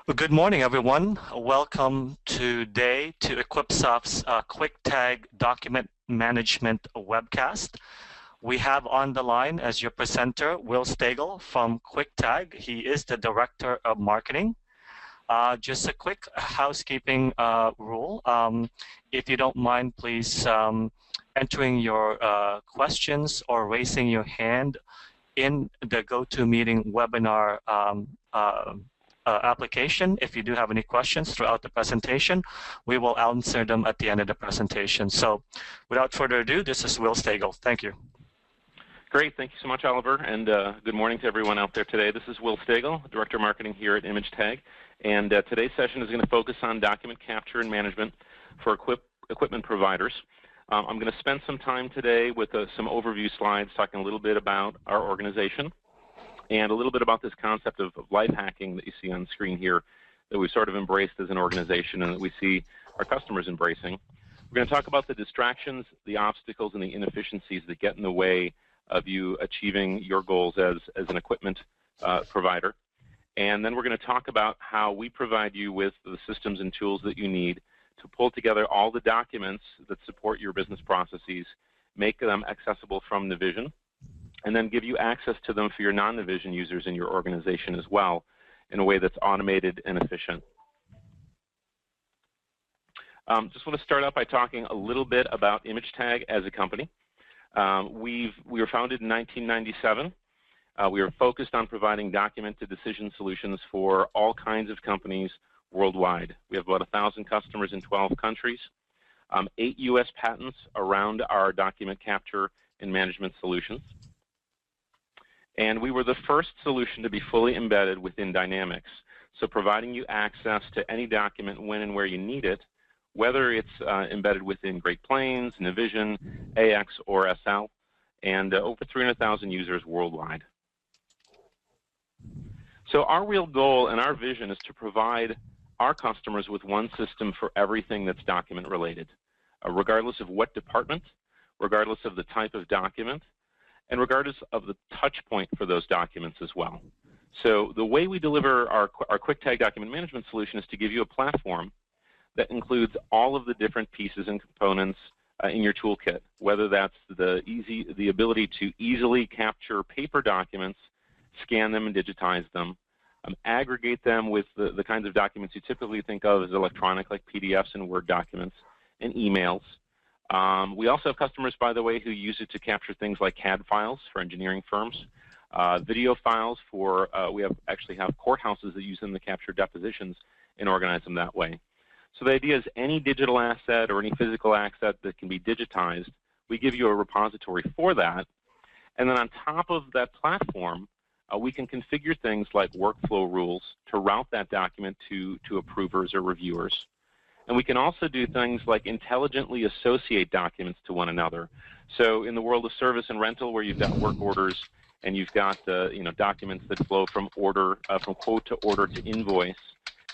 Well, good morning, everyone. Welcome today to EquipSoft's KwikTag Document Management Webcast. We have on the line as your presenter, Will Stagel from KwikTag. He is the Director of Marketing. Just a quick housekeeping rule. If you don't mind, please entering your questions or raising your hand in the GoToMeeting webinar application. If you do have any questions throughout the presentation, we will answer them at the end of the presentation. So without further ado, this is Will Stagel. Thank you. Great. Thank you so much, Oliver, and good morning to everyone out there today. This is Will Stagel, Director of Marketing here at ImageTag, and today's session is going to focus on document capture and management for equipment providers. I'm going to spend some time today with some overview slides talking a little bit about our organization and a little bit about this concept of life hacking that you see on screen here that we've sort of embraced as an organization and that we see our customers embracing. We're going to talk about the distractions, the obstacles, and the inefficiencies that get in the way of you achieving your goals as an equipment provider. And then we're going to talk about how we provide you with the systems and tools that you need to pull together all the documents that support your business processes, make them accessible from Nondivision, and then give you access to them for your non-Nondivision users in your organization as well in a way that's automated and efficient. Just want to start out by talking a little bit about ImageTag as a company. We were founded in 1997. We are focused on providing document-to-decision solutions for all kinds of companies worldwide. We have about 1,000 customers in 12 countries, 8 U.S. patents around our document capture and management solutions. And we were the first solution to be fully embedded within Dynamics, so providing you access to any document when and where you need it, whether it's embedded within Great Plains, Nondivision, AX, or SL, and over 300,000 users worldwide. So our real goal and our vision is to provide our customers with one system for everything that's document related, regardless of what department, regardless of the type of document, and regardless of the touch point for those documents as well. So the way we deliver our KwikTag document management solution is to give you a platform that includes all of the different pieces and components in your toolkit, whether that's the ability to easily capture paper documents, scan them and digitize them, aggregate them with the kinds of documents you typically think of as electronic, like PDFs and Word documents, and emails. We also have customers, by the way, who use it to capture things like CAD files for engineering firms, video files for, we actually have courthouses that use them to capture depositions and organize them that way. So the idea is any digital asset or any physical asset that can be digitized, we give you a repository for that. And then on top of that platform, we can configure things like workflow rules to route that document to approvers or reviewers. And we can also do things like intelligently associate documents to one another. So in the world of service and rental, where you've got work orders and you've got documents that flow from quote to order to invoice,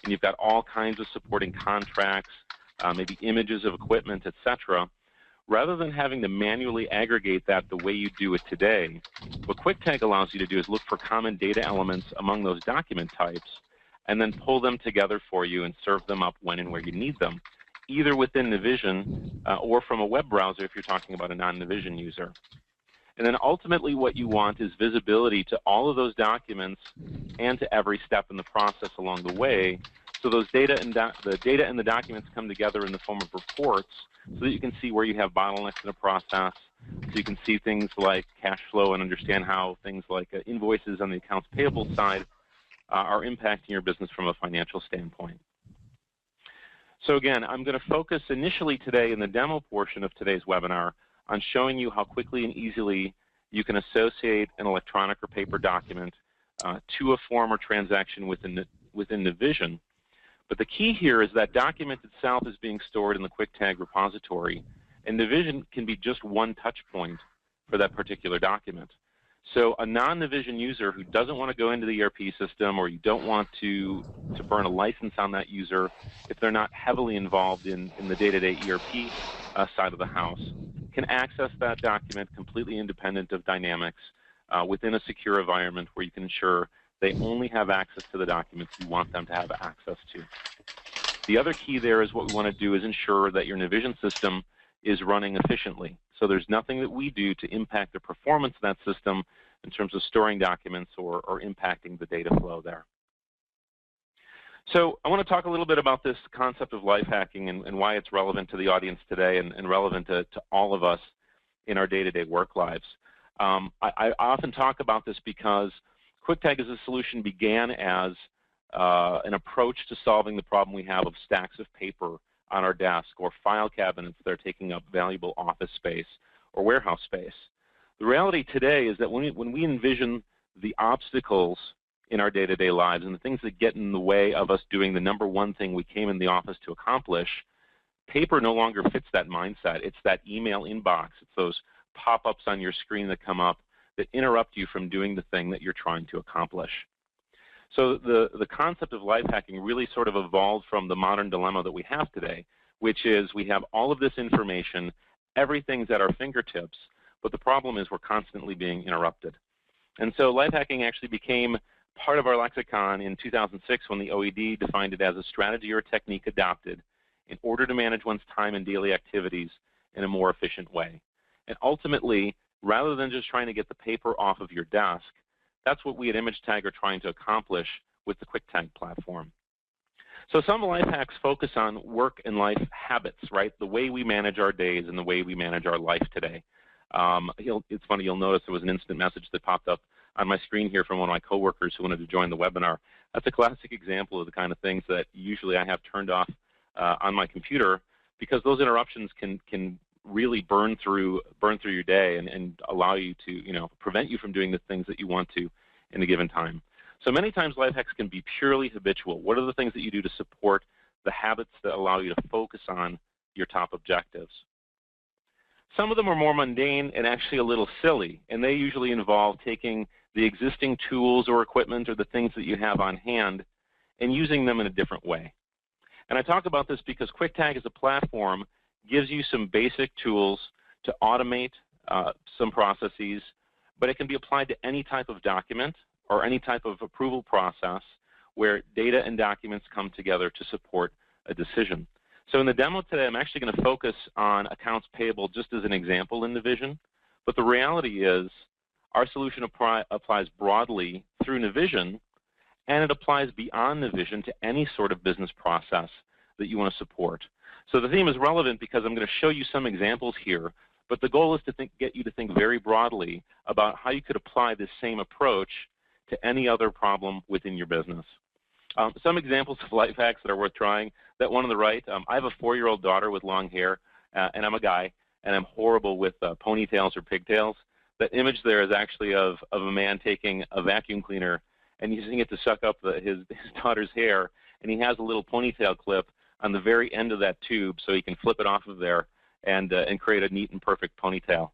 and you've got all kinds of supporting contracts, maybe images of equipment, etc. Rather than having to manually aggregate that the way you do it today, what KwikTag allows you to do is look for common data elements among those document types and then pull them together for you and serve them up when and where you need them, either within Nondivision or from a web browser if you're talking about a non-Nondivision user. And then ultimately what you want is visibility to all of those documents and to every step in the process along the way, so those the data and the documents come together in the form of reports so that you can see where you have bottlenecks in a process, so you can see things like cash flow and understand how things like invoices on the accounts payable side are impacting your business from a financial standpoint. So again, I'm going to focus initially today in the demo portion of today's webinar on showing you how quickly and easily you can associate an electronic or paper document to a form or transaction within Nondivision. But the key here is that document itself is being stored in the KwikTag repository, and Nondivision can be just one touch point for that particular document. So a non-Nondivision user who doesn't want to go into the ERP system, or you don't want to burn a license on that user if they're not heavily involved in the day-to-day ERP side of the house, can access that document completely independent of Dynamics within a secure environment where you can ensure They only have access to the documents you want them to have access to. The other key there is what we want to do is ensure that your Nondivision system is running efficiently. So there's nothing that we do to impact the performance of that system in terms of storing documents or impacting the data flow there. So I want to talk a little bit about this concept of life hacking and why it's relevant to the audience today and relevant to all of us in our day-to-day work lives. I often talk about this because KwikTag as a solution began as an approach to solving the problem we have of stacks of paper on our desk or file cabinets that are taking up valuable office space or warehouse space. The reality today is that when we envision the obstacles in our day-to-day lives and the things that get in the way of us doing the number one thing we came in the office to accomplish, paper no longer fits that mindset. It's that email inbox. It's those pop-ups on your screen that come up that interrupt you from doing the thing that you're trying to accomplish. So the concept of life hacking really sort of evolved from the modern dilemma that we have today, which is we have all of this information, everything's at our fingertips, but the problem is we're constantly being interrupted. And so life hacking actually became part of our lexicon in 2006 when the OED defined it as a strategy or a technique adopted in order to manage one's time and daily activities in a more efficient way. And ultimately, rather than just trying to get the paper off of your desk, that's what we at ImageTag are trying to accomplish with the KwikTag platform. So some life hacks focus on work and life habits, right? The way we manage our days and the way we manage our life today. It's funny, you'll notice there was an instant message that popped up on my screen here from one of my coworkers who wanted to join the webinar. That's a classic example of the kind of things that usually I have turned off on my computer because those interruptions can really burn through your day and allow you to, prevent you from doing the things that you want to in a given time. So many times life hacks can be purely habitual. What are the things that you do to support the habits that allow you to focus on your top objectives? Some of them are more mundane and actually a little silly, and they usually involve taking the existing tools or equipment or the things that you have on hand and using them in a different way. And I talk about this because KwikTag as a platform gives you some basic tools to automate some processes, but it can be applied to any type of document or any type of approval process where data and documents come together to support a decision. So in the demo today, I'm actually going to focus on accounts payable just as an example in Nondivision, but the reality is our solution applies broadly through Nondivision, and it applies beyond Nondivision to any sort of business process that you want to support. So the theme is relevant because I'm going to show you some examples here, but the goal is to get you to think very broadly about how you could apply this same approach to any other problem within your business. Some examples of life hacks that are worth trying. That one on the right, I have a 4-year-old daughter with long hair, and I'm a guy, and I'm horrible with ponytails or pigtails. That image there is actually of a man taking a vacuum cleaner and using it to suck up his daughter's hair, and he has a little ponytail clip on the very end of that tube so he can flip it off of there and create a neat and perfect ponytail.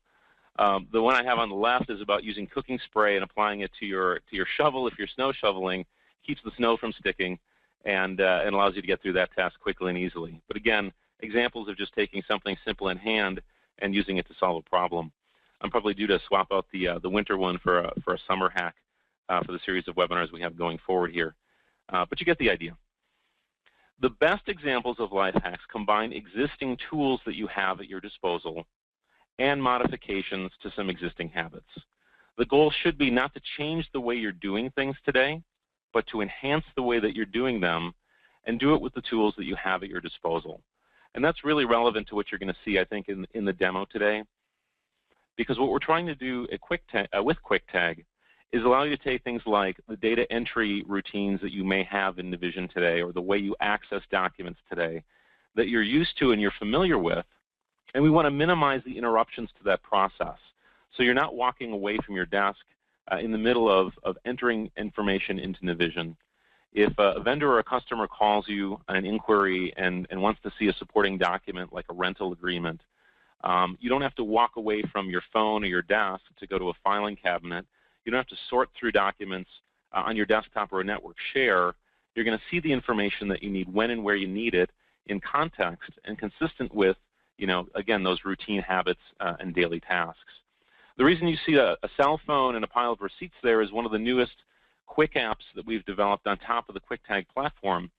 The one I have on the left is about using cooking spray and applying it to your shovel if you're snow shoveling. Keeps the snow from sticking and allows you to get through that task quickly and easily. But again, examples of just taking something simple in hand and using it to solve a problem. I'm probably due to swap out the winter one for a summer hack for the series of webinars we have going forward here. But you get the idea. The best examples of life hacks combine existing tools that you have at your disposal and modifications to some existing habits. The goal should be not to change the way you're doing things today, but to enhance the way that you're doing them and do it with the tools that you have at your disposal. And that's really relevant to what you're going to see, I think, in the demo today. Because what we're trying to do at with KwikTag is allow you to take things like the data entry routines that you may have in Nondivision today or the way you access documents today that you're used to and you're familiar with, and we want to minimize the interruptions to that process. So you're not walking away from your desk in the middle of entering information into Nondivision. If a vendor or a customer calls you on an inquiry and wants to see a supporting document like a rental agreement, you don't have to walk away from your phone or your desk to go to a filing cabinet. You don't have to sort through documents on your desktop or a network share. You're going to see the information that you need when and where you need it in context and consistent with, again, those routine habits and daily tasks. The reason you see a cell phone and a pile of receipts there is one of the newest quick apps that we've developed on top of the KwikTag platform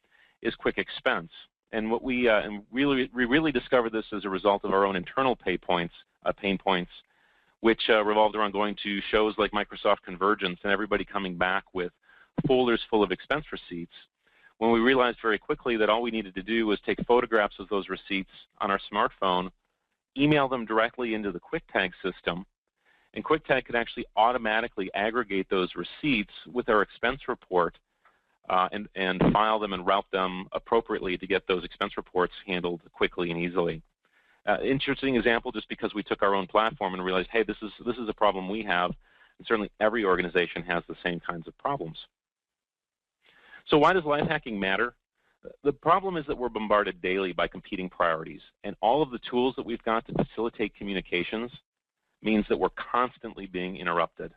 is QuickExpense. And what we really discovered this as a result of our own internal pain points, which revolved around going to shows like Microsoft Convergence and everybody coming back with folders full of expense receipts, when we realized very quickly that all we needed to do was take photographs of those receipts on our smartphone, email them directly into the KwikTag system, and KwikTag could actually automatically aggregate those receipts with our expense report and file them and route them appropriately to get those expense reports handled quickly and easily. Interesting example, just because we took our own platform and realized, hey, this is a problem we have, and certainly every organization has the same kinds of problems. So why does life hacking matter? The problem is that we're bombarded daily by competing priorities, and all of the tools that we've got to facilitate communications means that we're constantly being interrupted.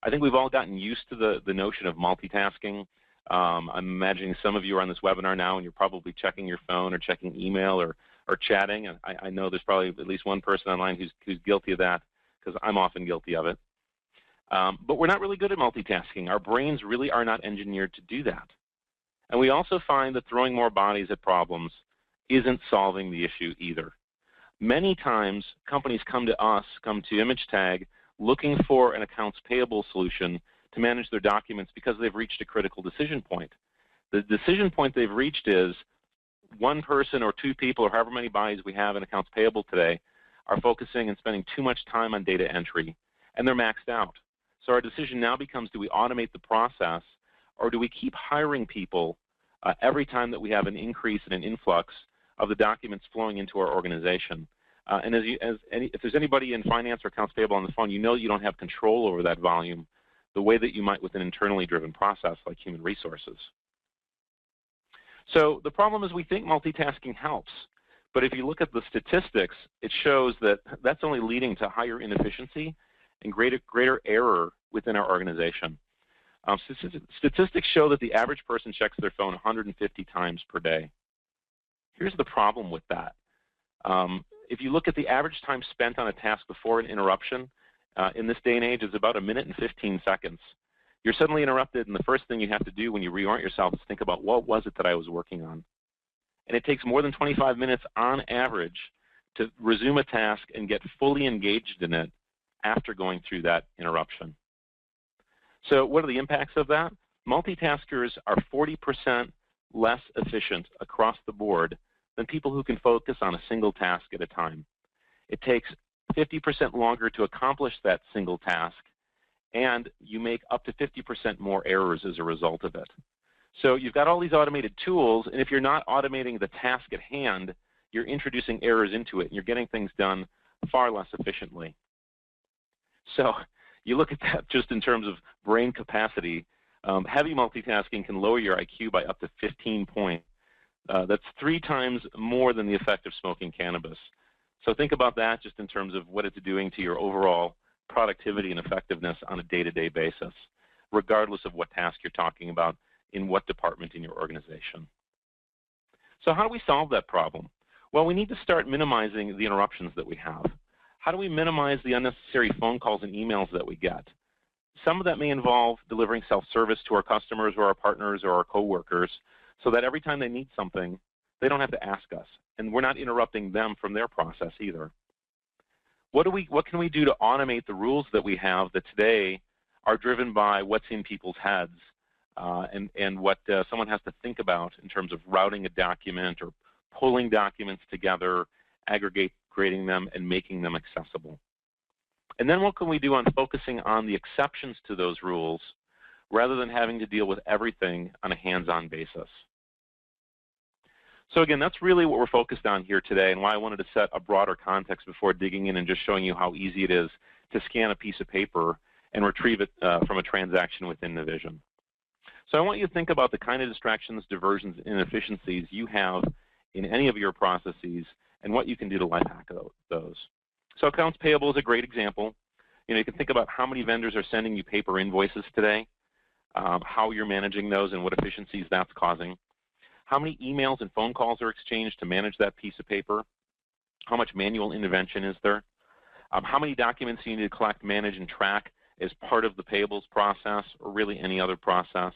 I think we've all gotten used to the notion of multitasking. I'm imagining some of you are on this webinar now and you're probably checking your phone or checking email or chatting. And I know there's probably at least one person online who's guilty of that, because I'm often guilty of it. But we're not really good at multitasking. Our brains really are not engineered to do that. And we also find that throwing more bodies at problems isn't solving the issue either. Many times, companies come to us, come to ImageTag, looking for an accounts payable solution to manage their documents because they've reached a critical decision point. The decision point they've reached is one person or two people or however many bodies we have in accounts payable today are focusing and spending too much time on data entry, and they're maxed out. So our decision now becomes, do we automate the process, or do we keep hiring people every time that we have an increase and an influx of the documents flowing into our organization? And if there's anybody in finance or accounts payable on the phone, you know you don't have control over that volume the way that you might with an internally driven process like human resources. So the problem is we think multitasking helps, but if you look at the statistics, it shows that that's only leading to higher inefficiency and greater error within our organization. Statistics show that the average person checks their phone 150 times per day. Here's the problem with that. If you look at the average time spent on a task before an interruption, in this day and age is about 1 minute and 15 seconds. You're suddenly interrupted, and the first thing you have to do when you reorient yourself is think about, what was it that I was working on? And it takes more than 25 minutes on average to resume a task and get fully engaged in it after going through that interruption. So what are the impacts of that? Multitaskers are 40% less efficient across the board than people who can focus on a single task at a time. It takes 50% longer to accomplish that single task, and you make up to 50% more errors as a result of it. So you've got all these automated tools, and if you're not automating the task at hand, you're introducing errors into it, and you're getting things done far less efficiently. So you look at that just in terms of brain capacity. Heavy multitasking can lower your IQ by up to 15 points. That's 3 times more than the effect of smoking cannabis. So think about that just in terms of what it's doing to your overall productivity and effectiveness on a day-to-day basis, regardless of what task you're talking about in what department in your organization. So how do we solve that problem? Well, we need to start minimizing the interruptions that we have. How do we minimize the unnecessary phone calls and emails that we get? Some of that may involve delivering self-service to our customers or our partners or our coworkers so that every time they need something, they don't have to ask us, and we're not interrupting them from their process either. What can we do to automate the rules that we have that today are driven by what's in people's heads and what someone has to think about in terms of routing a document or pulling documents together, aggregating them, and making them accessible? And then what can we do on focusing on the exceptions to those rules rather than having to deal with everything on a hands-on basis? So again, that's really what we're focused on here today, and why I wanted to set a broader context before digging in and just showing you how easy it is to scan a piece of paper and retrieve it from a transaction within Nondivision. So I want you to think about the kind of distractions, diversions, and inefficiencies you have in any of your processes and what you can do to life hack those. So accounts payable is a great example. You can think about how many vendors are sending you paper invoices today, how you're managing those and what efficiencies that's causing. How many emails and phone calls are exchanged to manage that piece of paper? How much manual intervention is there? How many documents you need to collect, manage, and track as part of the payables process or really any other process,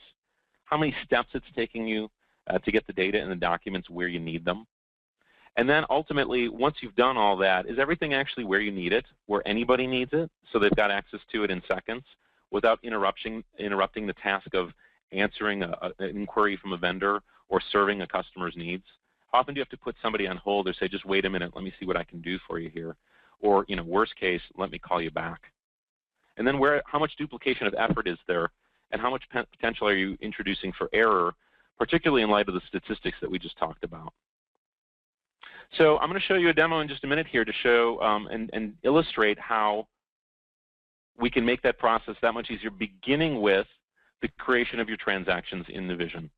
how many steps it's taking you to get the data and the documents where you need them. And then ultimately, once you've done all that, is everything actually where you need it, where anybody needs it, so they've got access to it in seconds without interrupting the task of answering an inquiry from a vendor or serving a customer's needs? How often do you have to put somebody on hold or say, just wait a minute, let me see what I can do for you here? Or, worst case, let me call you back. And then how much duplication of effort is there, and how much potential are you introducing for error, particularly in light of the statistics that we just talked about? So I'm going to show you a demo in just a minute here to show and illustrate how we can make that process that much easier, beginning with the creation of your transactions in Nondivision.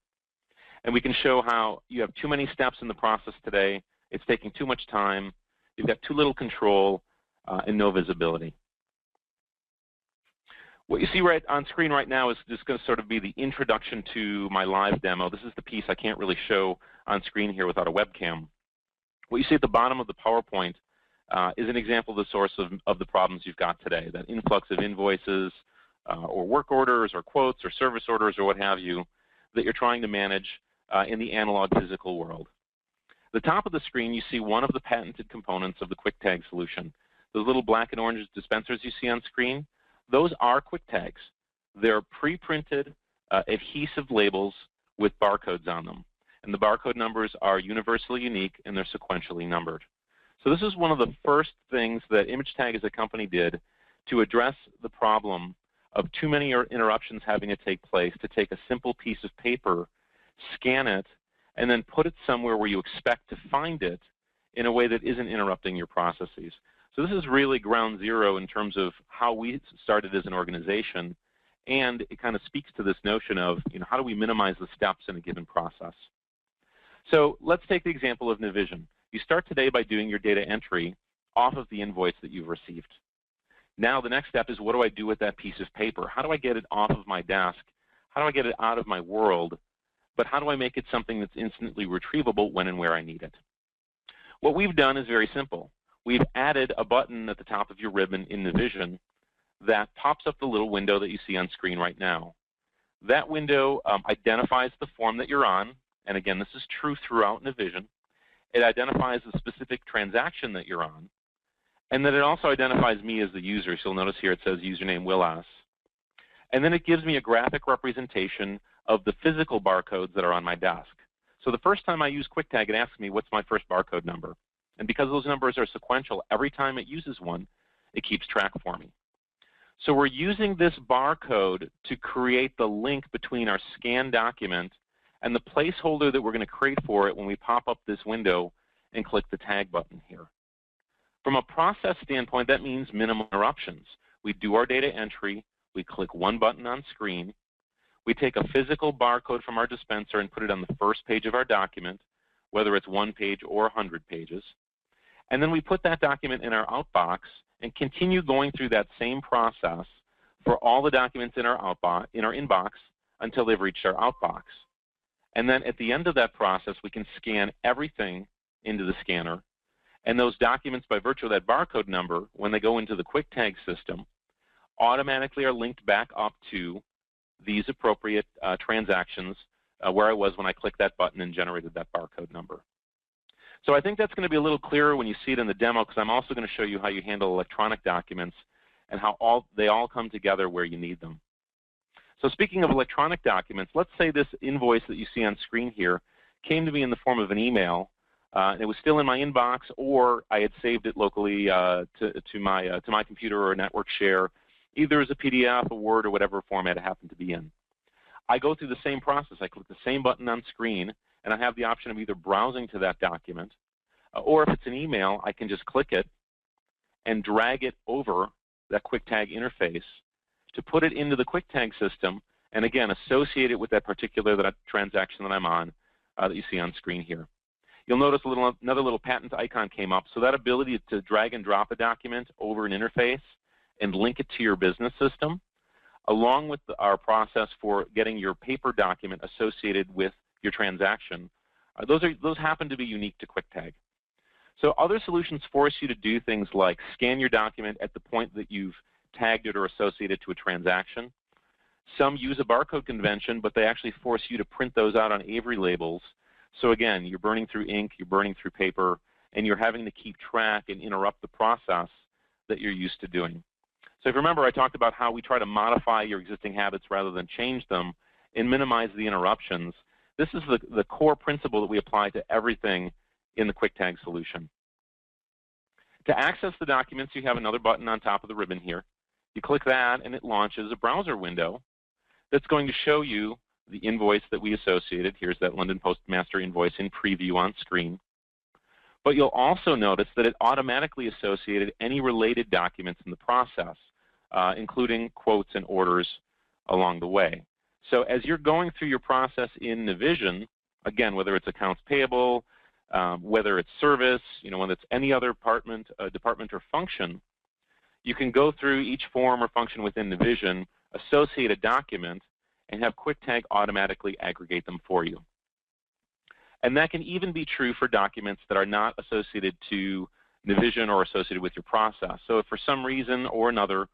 And we can show how you have too many steps in the process today, it's taking too much time, you've got too little control, and no visibility. What you see right on screen right now is just going to sort of be the introduction to my live demo. This is the piece I can't really show on screen here without a webcam. What you see at the bottom of the PowerPoint is an example of the source of the problems you've got today, that influx of invoices or work orders or quotes or service orders or what have you that you're trying to manage in the analog physical world. At the top of the screen, you see one of the patented components of the KwikTag solution. Those little black and orange dispensers you see on screen, those are KwikTags. They're pre-printed adhesive labels with barcodes on them. And the barcode numbers are universally unique and they're sequentially numbered. So this is one of the first things that ImageTag as a company did to address the problem of too many interruptions having to take place, to take a simple piece of paper, scan it, and then put it somewhere where you expect to find it in a way that isn't interrupting your processes. So this is really ground zero in terms of how we started as an organization, and it kind of speaks to this notion of how do we minimize the steps in a given process. So let's take the example of Nondivision. You start today by doing your data entry off of the invoice that you've received. Now the next step is, what do I do with that piece of paper? How do I get it off of my desk? How do I get it out of my world? But how do I make it something that's instantly retrievable when and where I need it? What we've done is very simple. We've added a button at the top of your ribbon in Nondivision that pops up the little window that you see on screen right now. That window identifies the form that you're on. And again, this is true throughout Nondivision. It identifies the specific transaction that you're on. And then it also identifies me as the user. So you'll notice here it says username Willas. And then it gives me a graphic representation of the physical barcodes that are on my desk. So the first time I use KwikTag, it asks me what's my first barcode number. And because those numbers are sequential, every time it uses one, it keeps track for me. So we're using this barcode to create the link between our scanned document and the placeholder that we're going to create for it when we pop up this window and click the tag button here. From a process standpoint, that means minimum interruptions. We do our data entry, we click one button on screen, we take a physical barcode from our dispenser and put it on the first page of our document, whether it's 1 page or 100 pages. And then we put that document in our outbox and continue going through that same process for all the documents in our inbox until they've reached our outbox. And then at the end of that process, we can scan everything into the scanner. And those documents, by virtue of that barcode number, when they go into the KwikTag system, automatically are linked back up to these appropriate transactions where I was when I clicked that button and generated that barcode number. So I think that's going to be a little clearer when you see it in the demo, because I'm also going to show you how you handle electronic documents and how they all come together where you need them. So speaking of electronic documents, let's say this invoice that you see on screen here came to me in the form of an email. It was still in my inbox, or I had saved it locally to my computer or a network share, either as a PDF, a Word, or whatever format it happened to be in. I go through the same process. I click the same button on screen, and I have the option of either browsing to that document, or if it's an email, I can just click it and drag it over that KwikTag interface to put it into the KwikTag system, and again, associate it with that particular transaction that I'm on that you see on screen here. You'll notice another little patent icon came up. So that ability to drag and drop a document over an interface and link it to your business system, along with our process for getting your paper document associated with your transaction, those happen to be unique to KwikTag. So other solutions force you to do things like scan your document at the point that you've tagged it or associated to a transaction. Some use a barcode convention, but they actually force you to print those out on Avery labels. So again, you're burning through ink, you're burning through paper, and you're having to keep track and interrupt the process that you're used to doing. So if you remember, I talked about how we try to modify your existing habits rather than change them and minimize the interruptions. This is the core principle that we apply to everything in the KwikTag solution. To access the documents, you have another button on top of the ribbon here. You click that, and it launches a browser window that's going to show you the invoice that we associated. Here's that London Postmaster invoice in preview on screen. But you'll also notice that it automatically associated any related documents in the process, including quotes and orders along the way. So as you're going through your process in Nondivision, again, whether it's accounts payable, whether it's service, whether it's any other department or function, you can go through each form or function within Nondivision, associate a document, and have KwikTag automatically aggregate them for you. And that can even be true for documents that are not associated to Nondivision or associated with your process. So if for some reason or another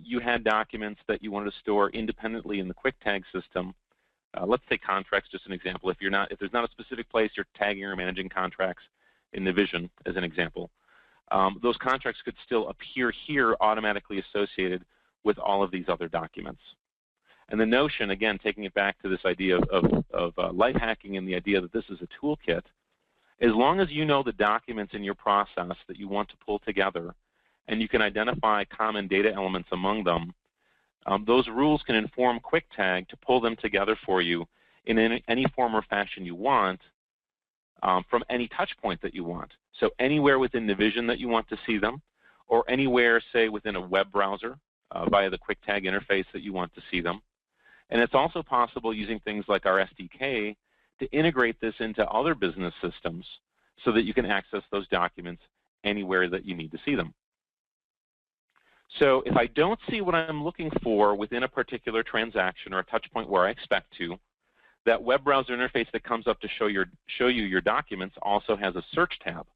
you had documents that you wanted to store independently in the KwikTag system, let's say contracts, just an example. If there's not a specific place you're tagging or managing contracts in Nondivision, as an example, those contracts could still appear here automatically associated with all of these other documents. And the notion, again, taking it back to this idea of life hacking and the idea that this is a toolkit, as long as you know the documents in your process that you want to pull together and you can identify common data elements among them, those rules can inform KwikTag to pull them together for you in any form or fashion you want from any touch point that you want. So anywhere within Nondivision that you want to see them, or anywhere, say, within a web browser via the KwikTag interface that you want to see them. And it's also possible using things like our SDK to integrate this into other business systems so that you can access those documents anywhere that you need to see them. So if I don't see what I'm looking for within a particular transaction or a touch point where I expect to, that web browser interface that comes up to show you your documents also has a search tab.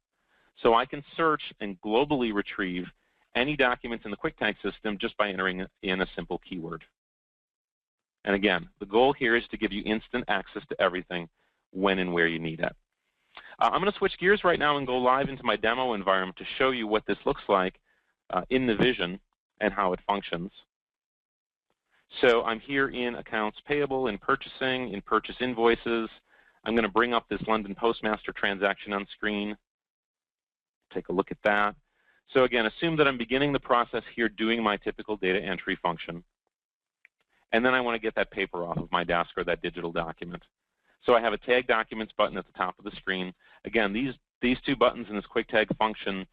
So I can search and globally retrieve any documents in the KwikTag system just by entering in a simple keyword. And again, the goal here is to give you instant access to everything when and where you need it. I'm going to switch gears right now and go live into my demo environment to show you what this looks like in Nondivision and how it functions. So I'm here in accounts payable, in purchasing, in purchase invoices. I'm going to bring up this London Postmaster transaction on screen. Take a look at that. So again, assume that I'm beginning the process here doing my typical data entry function. And then I want to get that paper off of my desk or that digital document. So I have a Tag Documents button at the top of the screen. Again, these two buttons in this KwikTag function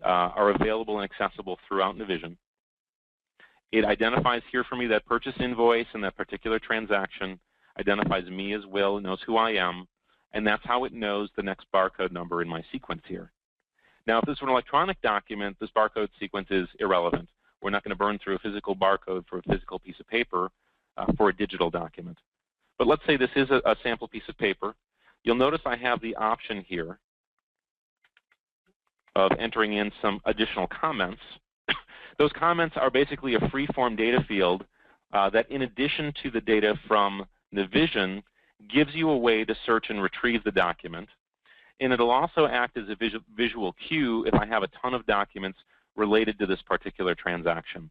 are available and accessible throughout Nondivision. It identifies here for me that purchase invoice and that particular transaction, identifies me as Will, it knows who I am, and that's how it knows the next barcode number in my sequence here. Now, if this were an electronic document, this barcode sequence is irrelevant. We're not going to burn through a physical barcode for a physical piece of paper for a digital document. But let's say this is a sample piece of paper. You'll notice I have the option here of entering in some additional comments. Those comments are basically a free-form data field that, in addition to the data from Nondivision, gives you a way to search and retrieve the document. And it'll also act as a visual cue if I have a ton of documents related to this particular transaction.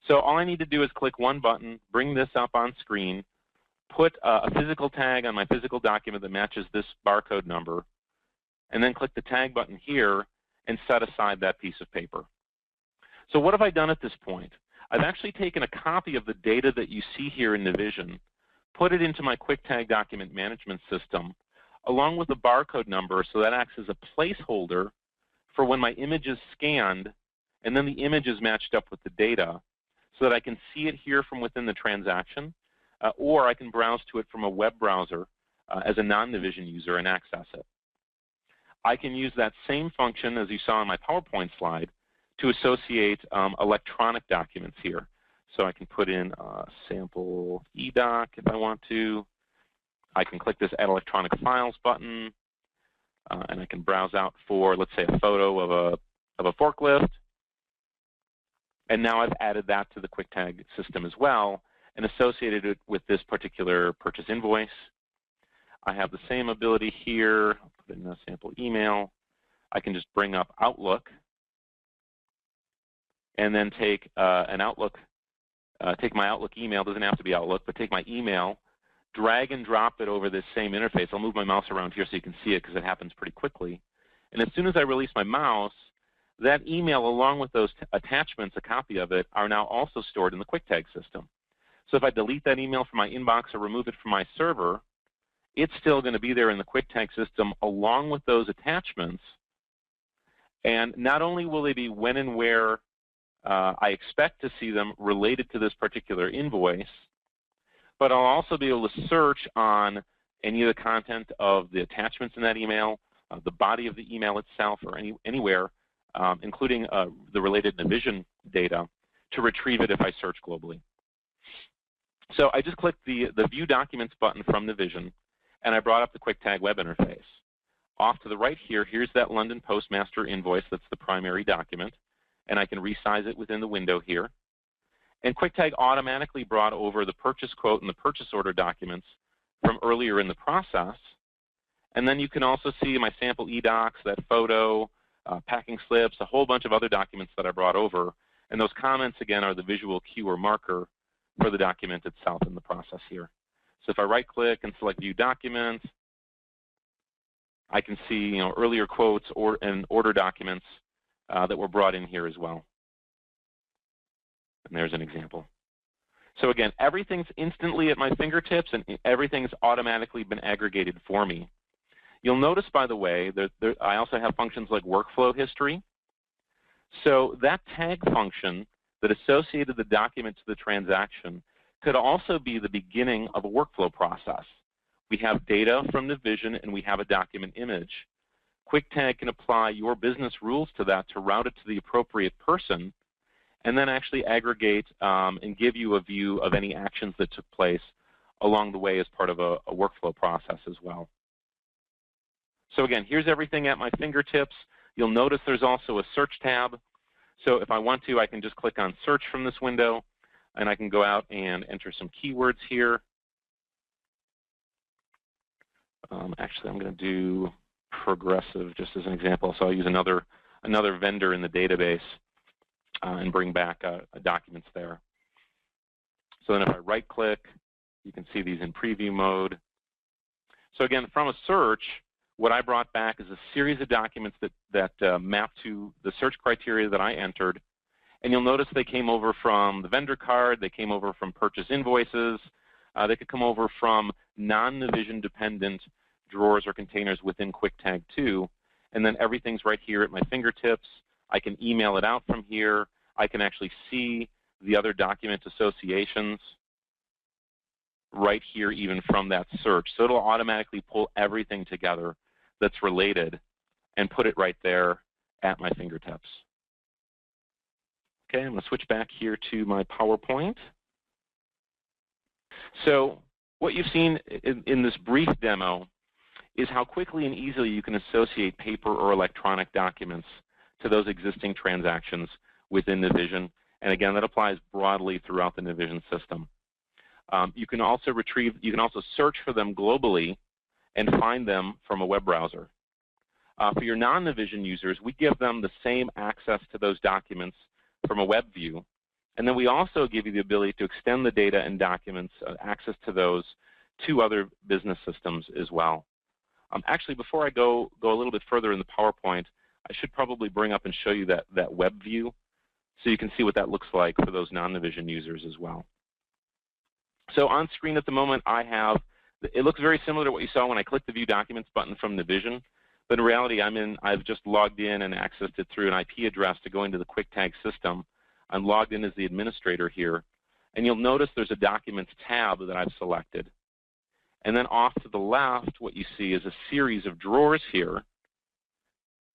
So all I need to do is click one button, bring this up on screen, put a physical tag on my physical document that matches this barcode number, and then click the tag button here and set aside that piece of paper. So what have I done at this point? I've actually taken a copy of the data that you see here in Nondivision, put it into my KwikTag document management system, along with the barcode number, so that acts as a placeholder for when my image is scanned and then the image is matched up with the data so that I can see it here from within the transaction, or I can browse to it from a web browser as a non-Nondivision user and access it. I can use that same function, as you saw on my PowerPoint slide, to associate electronic documents here. So I can put in a sample eDoc if I want to. I can click this Add Electronic Files button, and I can browse out for, let's say, a photo of a forklift. And now I've added that to the KwikTag system as well and associated it with this particular purchase invoice. I have the same ability here. I'll put in a sample email. I can just bring up Outlook and then take an Outlook, take my Outlook email. Doesn't have to be Outlook, but take my email, drag and drop it over this same interface. I'll move my mouse around here so you can see it because it happens pretty quickly. And as soon as I release my mouse, that email, along with those attachments, a copy of it, are now also stored in the KwikTag system. So if I delete that email from my inbox or remove it from my server, it's still going to be there in the KwikTag system along with those attachments. And not only will they be when and where I expect to see them related to this particular invoice, but I'll also be able to search on any of the content of the attachments in that email, the body of the email itself, or anywhere, including the related Nondivision data, to retrieve it if I search globally. So I just clicked the View Documents button from Nondivision, and I brought up the KwikTag web interface. Off to the right here, here's that London Postmaster invoice that's the primary document, and I can resize it within the window here. And KwikTag automatically brought over the purchase quote and the purchase order documents from earlier in the process. And then you can also see my sample eDocs, that photo, packing slips, a whole bunch of other documents that I brought over. And those comments, again, are the visual cue or marker for the document itself in the process here. So if I right-click and select View Documents, I can see earlier quotes and order documents that were brought in here as well. And there's an example. So again, everything's instantly at my fingertips, and everything's automatically been aggregated for me. You'll notice, by the way, I also have functions like workflow history. So that tag function that associated the document to the transaction could also be the beginning of a workflow process. We have data from Nondivision, and we have a document image. KwikTag can apply your business rules to that to route it to the appropriate person, and then actually aggregate and give you a view of any actions that took place along the way as part of a workflow process as well. So again, here's everything at my fingertips. You'll notice there's also a search tab. So if I want to, I can just click on search from this window, and I can go out and enter some keywords here. Actually, I'm going to do progressive just as an example. So I'll use another vendor in the database and bring back documents there. So then if I right-click, you can see these in preview mode. So again, from a search, what I brought back is a series of documents that map to the search criteria that I entered. And you'll notice they came over from the vendor card, they came over from purchase invoices, they could come over from non-Nondivision dependent drawers or containers within KwikTag too. And then everything's right here at my fingertips. I can email it out from here. I can actually see the other document associations right here even from that search. So it'll automatically pull everything together that's related and put it right there at my fingertips. Okay, I'm going to switch back here to my PowerPoint. So what you've seen in this brief demo is how quickly and easily you can associate paper or electronic documents to those existing transactions within Nondivision. And again, that applies broadly throughout the Nondivision system. You can also search for them globally and find them from a web browser. For your non-Nondivision users, we give them the same access to those documents from a web view. And then we also give you the ability to extend the data and documents, access to those, to other business systems as well. Actually, before I go a little bit further in the PowerPoint, I should probably bring up and show you that web view so you can see what that looks like for those non-Nondivision users as well. So on screen at the moment, I have, it looks very similar to what you saw when I clicked the View Documents button from Nondivision, but in reality, I've just logged in and accessed it through an IP address to go into the KwikTag system. I'm logged in as the administrator here, and you'll notice there's a Documents tab that I've selected. And then off to the left, what you see is a series of drawers here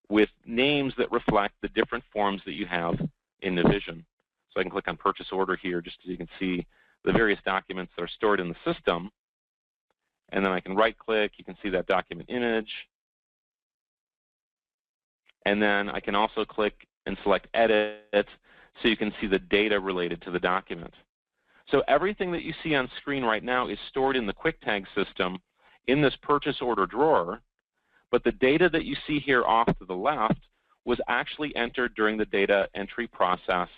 with names that reflect the different forms that you have in Nondivision. So I can click on Purchase Order here just so you can see the various documents that are stored in the system. And then I can right-click. You can see that document image. And then I can also click and select Edit. so you can see the data related to the document. So everything that you see on screen right now is stored in the KwikTag system in this purchase order drawer, but the data that you see here off to the left was actually entered during the data entry process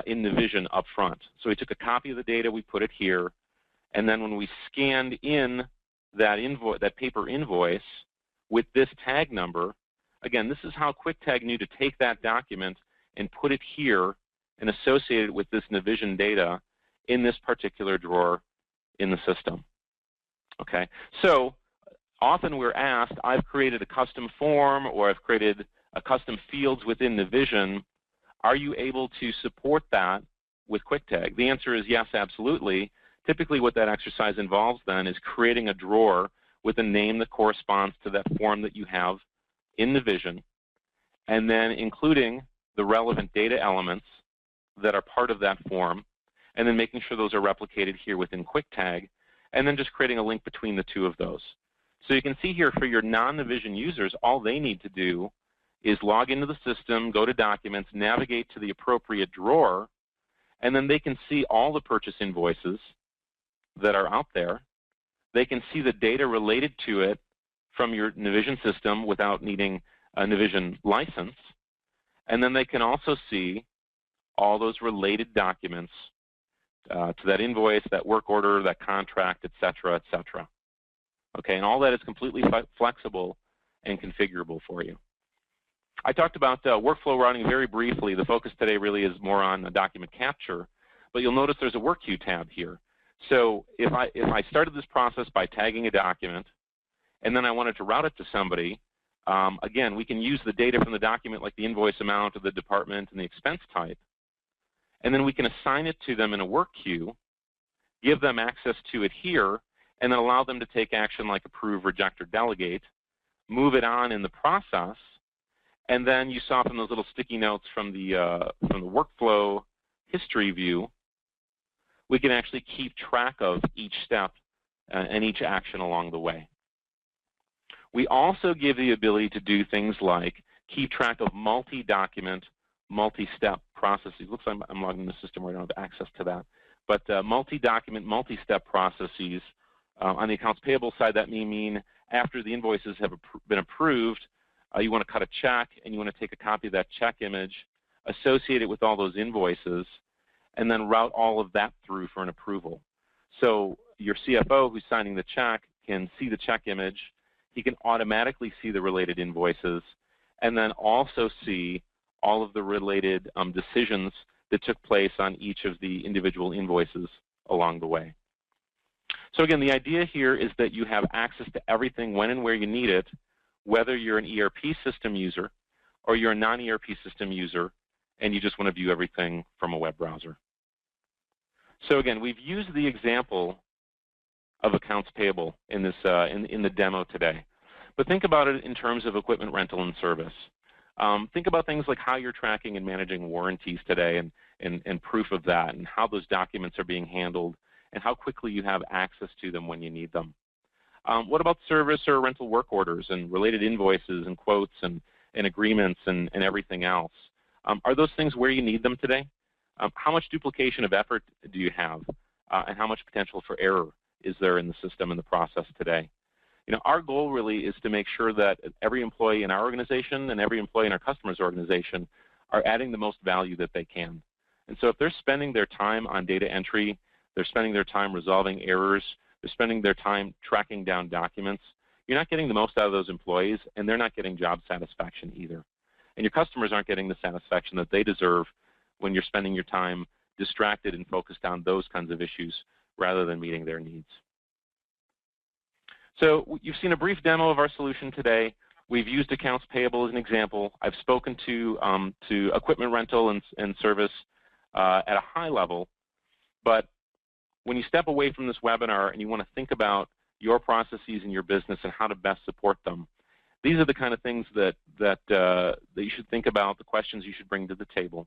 in Nondivision up front. So we took a copy of the data, we put it here, and then when we scanned in that paper invoice with this tag number, again, this is how KwikTag knew to take that document and put it here and associate it with this Nondivision data in this particular drawer in the system. Okay, so often we're asked, I've created a custom form or I've created a custom fields within Nondivision. Are you able to support that with KwikTag? The answer is yes, absolutely. Typically what that exercise involves then is creating a drawer with a name that corresponds to that form that you have in Nondivision, and then including the relevant data elements that are part of that form, and then making sure those are replicated here within KwikTag, and then just creating a link between the two of those. So you can see here for your non-Nondivision users, all they need to do is log into the system, go to Documents, navigate to the appropriate drawer, and then they can see all the purchase invoices that are out there. They can see the data related to it from your Nondivision system without needing a Nondivision license. And then they can also see all those related documents to that invoice, that work order, that contract, et cetera, et cetera. Okay, and all that is completely flexible and configurable for you. I talked about workflow routing very briefly. The focus today really is more on document capture, but you'll notice there's a work queue tab here. So if I started this process by tagging a document, and then I wanted to route it to somebody, again, we can use the data from the document like the invoice amount of the department and the expense type, and then we can assign it to them in a work queue, give them access to it here, and then allow them to take action like approve, reject, or delegate, move it on in the process, and then you saw from those little sticky notes from the workflow history view, we can actually keep track of each step and each action along the way. We also give the ability to do things like keep track of multi-document, multi-step processes. Looks like I'm logged in the system where I don't have access to that. But multi-document, multi-step processes. On the accounts payable side, that may mean after the invoices have been approved, you want to cut a check and you want to take a copy of that check image, associate it with all those invoices, and then route all of that through for an approval. So your CFO who's signing the check can see the check image. He can automatically see the related invoices and then also see all of the related decisions that took place on each of the individual invoices along the way. So again, the idea here is that you have access to everything when and where you need it, whether you're an ERP system user or you're a non-ERP system user and you just want to view everything from a web browser. So again, we've used the example of accounts payable in this in the demo today. But think about it in terms of equipment rental and service. Think about things like how you're tracking and managing warranties today and proof of that, and how those documents are being handled and how quickly you have access to them when you need them. What about service or rental work orders and related invoices and quotes and agreements and everything else? Are those things where you need them today? How much duplication of effort do you have? And how much potential for error is there in the system and the process today? You know, our goal really is to make sure that every employee in our organization and every employee in our customer's organization are adding the most value that they can. And so if they're spending their time on data entry, they're spending their time resolving errors, they're spending their time tracking down documents, you're not getting the most out of those employees, and they're not getting job satisfaction either. And your customers aren't getting the satisfaction that they deserve when you're spending your time distracted and focused on those kinds of issues rather than meeting their needs. So you've seen a brief demo of our solution today. We've used accounts payable as an example. I've spoken to equipment rental and service at a high level. But when you step away from this webinar and you want to think about your processes in your business and how to best support them, these are the kind of things that you should think about, the questions you should bring to the table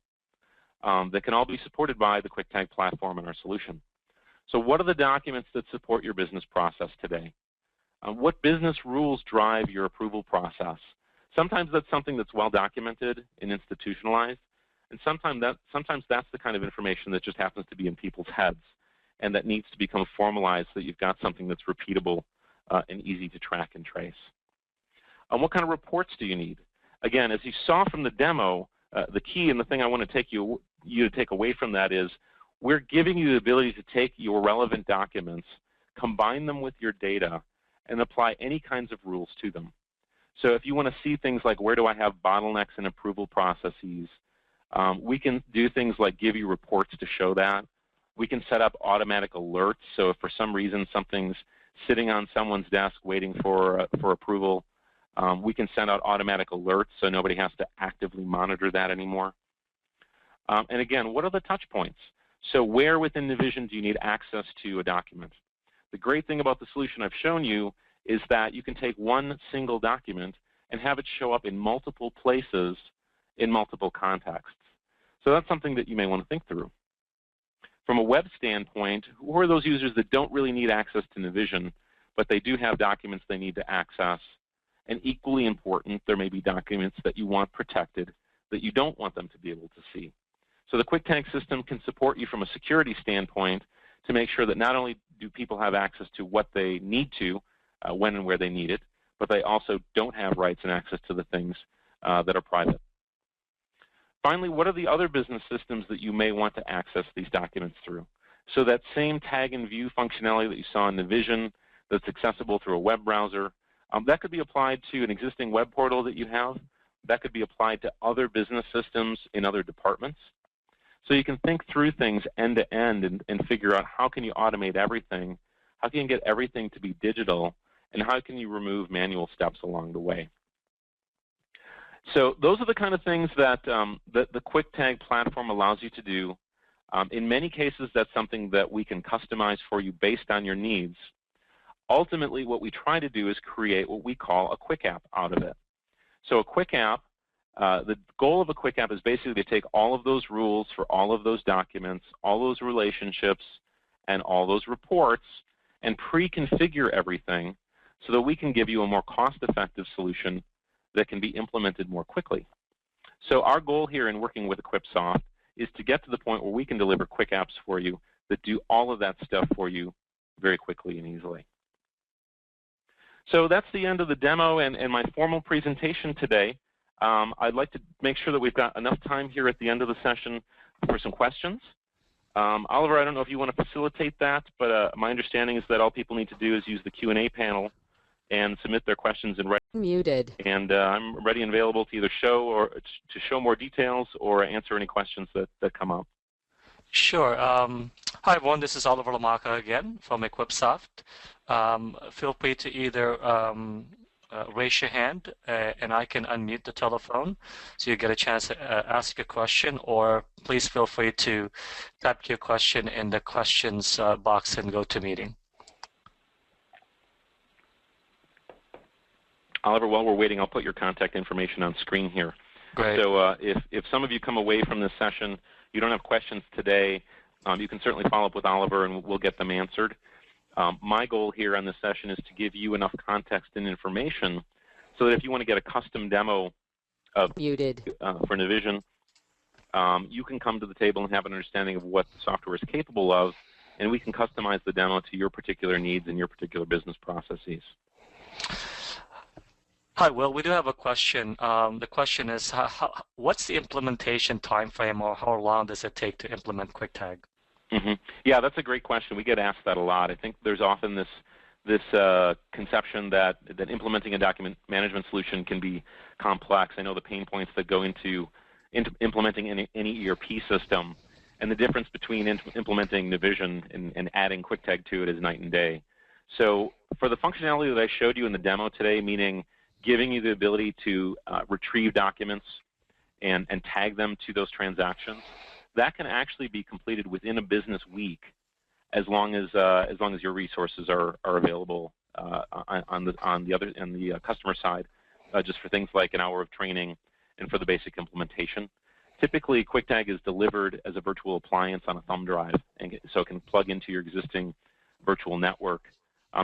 that can all be supported by the KwikTag platform and our solution. So what are the documents that support your business process today? What business rules drive your approval process? Sometimes that's something that's well documented and institutionalized, And sometimes that's the kind of information that just happens to be in people's heads and that needs to become formalized so that you've got something that's repeatable and easy to track and trace. What kind of reports do you need? Again, as you saw from the demo, the key and the thing I want to take you to take away from that is we're giving you the ability to take your relevant documents, combine them with your data, and apply any kinds of rules to them. So if you want to see things like where do I have bottlenecks in approval processes, we can do things like give you reports to show that. We can set up automatic alerts. So if for some reason something's sitting on someone's desk waiting for approval, we can send out automatic alerts so nobody has to actively monitor that anymore. And again, what are the touch points? So where within Nondivision do you need access to a document? The great thing about the solution I've shown you is that you can take one single document and have it show up in multiple places in multiple contexts. So that's something that you may want to think through. From a web standpoint, who are those users that don't really need access to Nondivision, but they do have documents they need to access? And equally important, there may be documents that you want protected that you don't want them to be able to see. So the KwikTag system can support you from a security standpoint to make sure that not only do people have access to what they need to, when and where they need it, but they also don't have rights and access to the things that are private. Finally, what are the other business systems that you may want to access these documents through? So that same tag and view functionality that you saw in Nondivision that's accessible through a web browser, that could be applied to an existing web portal that you have. That could be applied to other business systems in other departments. So you can think through things end to end and figure out how can you automate everything, how can you get everything to be digital, and how can you remove manual steps along the way. So those are the kind of things that the KwikTag platform allows you to do. In many cases, that's something that we can customize for you based on your needs. Ultimately, what we try to do is create what we call a quick app out of it. So a quick app, the goal of a quick app is basically to take all of those rules for all of those documents, all those relationships, and all those reports, and pre-configure everything so that we can give you a more cost-effective solution that can be implemented more quickly. So our goal here in working with EquipSoft is to get to the point where we can deliver quick apps for you that do all of that stuff for you very quickly and easily. So that's the end of the demo and my formal presentation today. I'd like to make sure that we've got enough time here at the end of the session for some questions. Oliver, I don't know if you want to facilitate that, but my understanding is that all people need to do is use the Q&A panel and submit their questions in writing. Muted. And I'm ready and available to either show more details or answer any questions that come up. Sure. Hi, everyone. This is Oliver Lamaka again from EquipSoft. Feel free to either raise your hand and I can unmute the telephone so you get a chance to ask a question, or please feel free to type your question in the questions box in GoToMeeting. Oliver, while we're waiting, I'll put your contact information on screen here. Great. So if some of you come away from this session, you don't have questions today, you can certainly follow up with Oliver and we'll get them answered. My goal here on this session is to give you enough context and information so that if you want to get a custom demo of for Nondivision, you can come to the table and have an understanding of what the software is capable of, and we can customize the demo to your particular needs and your particular business processes. Hi, Will. We do have a question. The question is, what's the implementation time frame, or how long does it take to implement KwikTag? Mm-hmm. Yeah, that's a great question. We get asked that a lot. I think there's often this conception that implementing a document management solution can be complex. I know the pain points that go into implementing any ERP system, and the difference between implementing Nondivision and adding KwikTag to it is night and day. So for the functionality that I showed you in the demo today, meaning giving you the ability to retrieve documents and tag them to those transactions, that can actually be completed within a business week, as long as your resources are available on the customer side, just for things like an hour of training and for the basic implementation. Typically, KwikTag is delivered as a virtual appliance on a thumb drive, and so it can plug into your existing virtual network.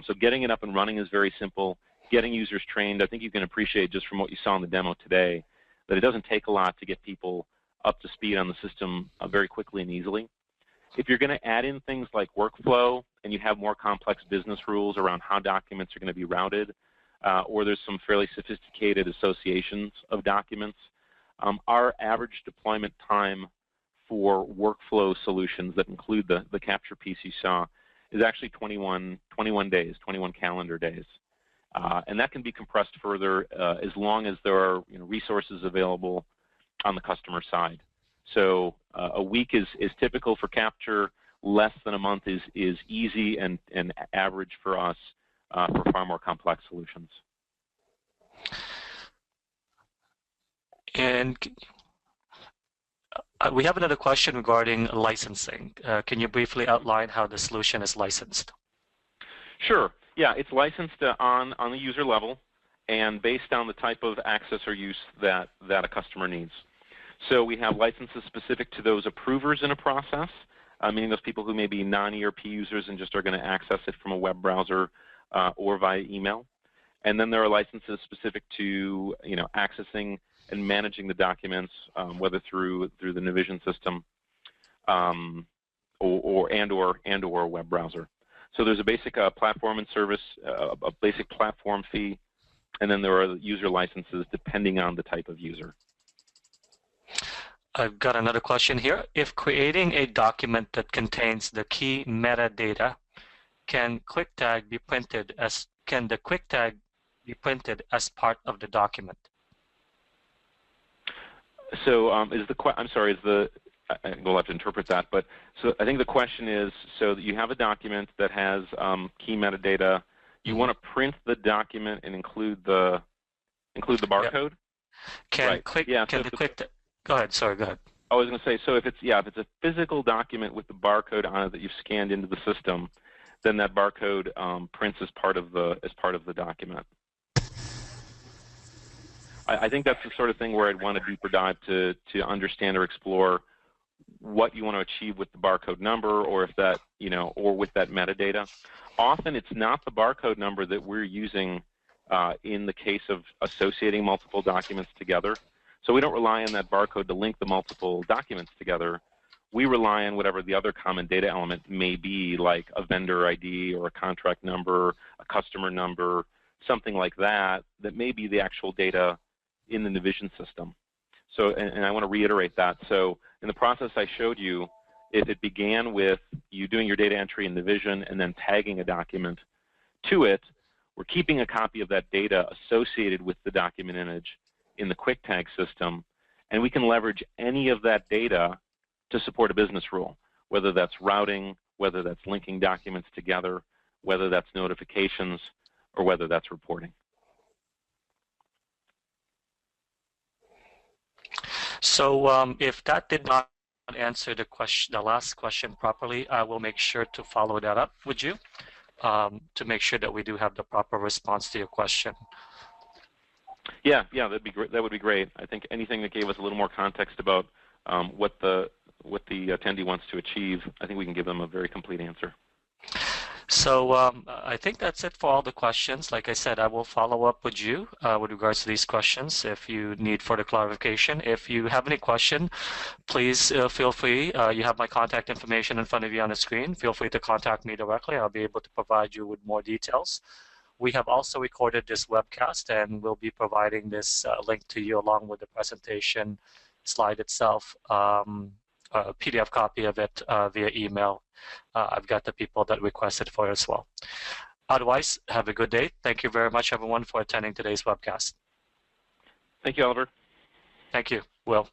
So getting it up and running is very simple. Getting users trained, I think you can appreciate just from what you saw in the demo today, that it doesn't take a lot to get people up to speed on the system very quickly and easily. If you're going to add in things like workflow and you have more complex business rules around how documents are going to be routed, or there's some fairly sophisticated associations of documents, our average deployment time for workflow solutions that include the capture piece you saw is actually 21 days, 21 calendar days. And that can be compressed further as long as there are resources available on the customer side. So a week is typical for capture. Less than a month is easy and average for us for far more complex solutions. And we have another question regarding licensing. Can you briefly outline how the solution is licensed? Sure. Yeah, it's licensed on the user level and based on the type of access or use that a customer needs. So we have licenses specific to those approvers in a process, meaning those people who may be non-ERP users and just are going to access it from a web browser or via email. And then there are licenses specific to accessing and managing the documents, whether through the Nondivision system or a web browser. So there's a basic platform and service, a basic platform fee, and then there are user licenses depending on the type of user. I've got another question here. If creating a document that contains the key metadata, can KwikTag be printed as the KwikTag be printed as part of the document? So we'll have to interpret that, but so I think the question is, so that you have a document that has key metadata, you want to print the document and include the barcode? Yep. Go ahead, sorry, go ahead. I was going to say, so if it's a physical document with the barcode on it that you've scanned into the system, then that barcode prints as part of the document. I think that's the sort of thing where I'd want a deeper dive to understand or explore what you want to achieve with the barcode number, or if that or with that metadata. Often it's not the barcode number that we're using in the case of associating multiple documents together. So we don't rely on that barcode to link the multiple documents together. We rely on whatever the other common data element may be, like a vendor ID or a contract number, a customer number, something like that, that may be the actual data in the Nondivision system. So, and I want to reiterate that. So in the process I showed you, if it began with you doing your data entry in Nondivision and then tagging a document to it, we're keeping a copy of that data associated with the document image in the KwikTag system, and we can leverage any of that data to support a business rule, whether that's routing, whether that's linking documents together, whether that's notifications, or whether that's reporting. So if that did not answer the last question properly, I will make sure to follow that up with you to make sure that we do have the proper response to your question. Yeah, that'd be great. That would be great. I think anything that gave us a little more context about what the attendee wants to achieve, I think we can give them a very complete answer. So I think that's it for all the questions. Like I said, I will follow up with you with regards to these questions if you need further clarification. If you have any question, please feel free. You have my contact information in front of you on the screen. Feel free to contact me directly. I'll be able to provide you with more details. We have also recorded this webcast, and we'll be providing this link to you along with the presentation slide itself, a PDF copy of it via email. I've got the people that requested for it as well. Otherwise, have a good day. Thank you very much, everyone, for attending today's webcast. Thank you, Oliver. Thank you, Will.